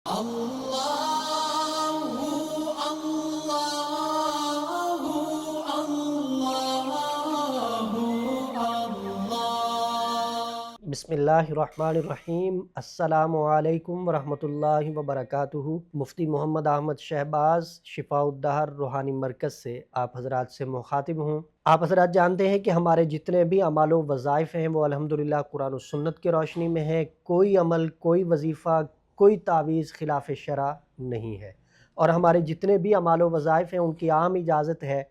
بسم اللہ الرحمن الرحیم۔ السلام علیکم ورحمۃ اللہ وبرکاتہ۔ مفتی محمد احمد شہباز شفاء الدہر روحانی مرکز سے آپ حضرات سے مخاطب ہوں۔ آپ حضرات جانتے ہیں کہ ہمارے جتنے بھی اعمال و وظائف ہیں وہ الحمدللہ قرآن و سنت کی روشنی میں ہیں۔ کوئی عمل، کوئی وظیفہ، کوئی تعویذ خلاف شرع نہیں ہے، اور ہمارے جتنے بھی اعمال و وظائف ہیں ان کی عام اجازت ہے۔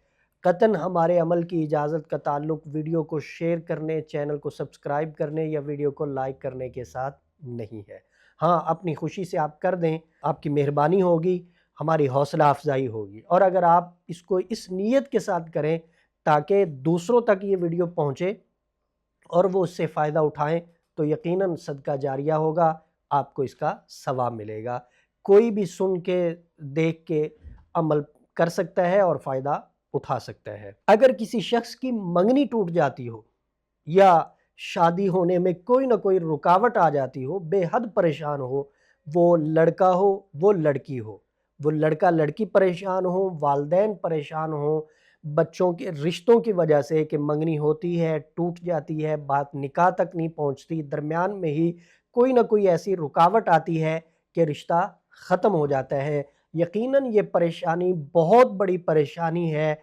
قطعاً ہمارے عمل کی اجازت کا تعلق ویڈیو کو شیئر کرنے، چینل کو سبسکرائب کرنے یا ویڈیو کو لائک کرنے کے ساتھ نہیں ہے۔ ہاں، اپنی خوشی سے آپ کر دیں، آپ کی مہربانی ہوگی، ہماری حوصلہ افزائی ہوگی۔ اور اگر آپ اس کو اس نیت کے ساتھ کریں تاکہ دوسروں تک یہ ویڈیو پہنچے اور وہ اس سے فائدہ اٹھائیں، تو یقیناً صدقہ جاریہ ہوگا، آپ کو اس کا ثواب ملے گا۔ کوئی بھی سن کے، دیکھ کے عمل کر سکتا ہے اور فائدہ اٹھا سکتا ہے۔ اگر کسی شخص کی منگنی ٹوٹ جاتی ہو یا شادی ہونے میں کوئی نہ کوئی رکاوٹ آ جاتی ہو، بے حد پریشان ہو، وہ لڑکا ہو، وہ لڑکی ہو، وہ لڑکا لڑکی پریشان ہو، والدین پریشان ہو، بچوں کے رشتوں کی وجہ سے کہ منگنی ہوتی ہے، ٹوٹ جاتی ہے، بات نکاح تک نہیں پہنچتی، درمیان میں ہی کوئی نہ کوئی ایسی رکاوٹ آتی ہے کہ رشتہ ختم ہو جاتا ہے۔ یقیناً یہ پریشانی بہت بڑی پریشانی ہے،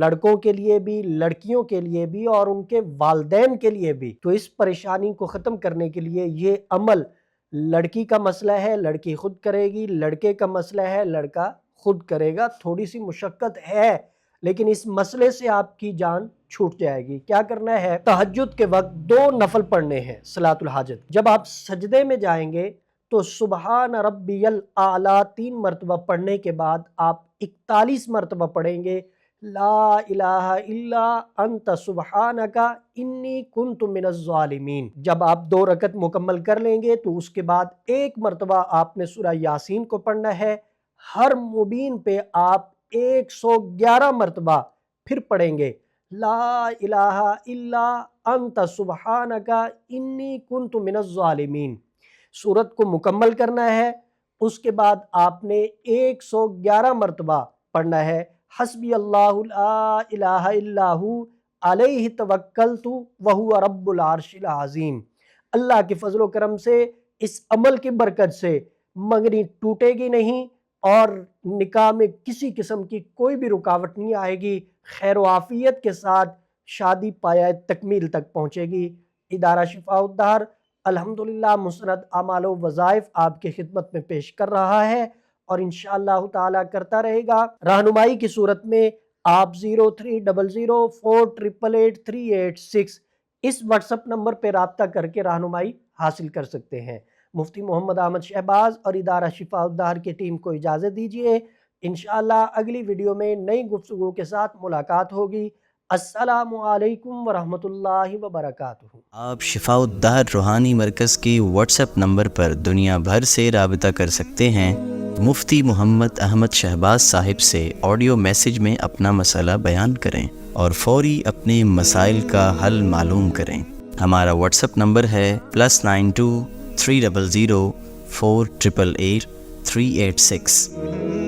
لڑکوں کے لیے بھی، لڑکیوں کے لیے بھی اور ان کے والدین کے لیے بھی۔ تو اس پریشانی کو ختم کرنے کے لیے یہ عمل، لڑکی کا مسئلہ ہے لڑکی خود کرے گی، لڑکے کا مسئلہ ہے لڑکا خود کرے گا۔ تھوڑی سی مشقت ہے، لیکن اس مسئلے سے آپ کی جان چھوٹ جائے گی۔ کیا کرنا ہے؟ تہجد کے وقت 2 نفل پڑھنے ہیں، صلاۃ الحاجت۔ جب آپ سجدے میں جائیں گے تو سبحان ربی الاعلیٰ 3 مرتبہ پڑھنے کے بعد آپ 41 مرتبہ پڑھیں گے لا الہ الا انت سبحانک انی کنت من الظالمین۔ جب آپ 2 رکعت مکمل کر لیں گے تو اس کے بعد 1 مرتبہ آپ نے سورہ یاسین کو پڑھنا ہے۔ ہر مبین پہ آپ 111 مرتبہ پھر پڑھیں گے لا الہ الا انت سبحانک انی کنت من الظالمین۔ سورت کو مکمل کرنا ہے، اس کے بعد آپ نے 111 مرتبہ پڑھنا ہے حسبی اللہ لا الہ الا ہو علیہ توکلت وہو رب العرش العظیم۔ اللہ کے فضل و کرم سے، اس عمل کی برکت سے منگنی ٹوٹے گی نہیں اور نکاح میں کسی قسم کی کوئی بھی رکاوٹ نہیں آئے گی، خیر و عافیت کے ساتھ شادی پایہ تکمیل تک پہنچے گی۔ ادارہ شفاء الدہر الحمدللہ مستند اعمال و وظائف آپ کی خدمت میں پیش کر رہا ہے اور انشاءاللہ تعالی کرتا رہے گا۔ رہنمائی کی صورت میں آپ 030048883886 اس واٹس اپ نمبر پہ رابطہ کر کے رہنمائی حاصل کر سکتے ہیں۔ مفتی محمد احمد شہباز اور ادارہ شفاء الدہر کی ٹیم کو اجازت دیجیے، انشاءاللہ اگلی ویڈیو میں نئی گفتگو کے ساتھ ملاقات ہوگی۔ السلام علیکم ورحمۃ اللہ وبرکاتہ۔ آپ شفاء الدہر روحانی مرکز کی واٹس ایپ نمبر پر دنیا بھر سے رابطہ کر سکتے ہیں۔ مفتی محمد احمد شہباز صاحب سے آڈیو میسج میں اپنا مسئلہ بیان کریں اور فوری اپنے مسائل کا حل معلوم کریں۔ ہمارا واٹس ایپ نمبر ہے +92 300 4888 386۔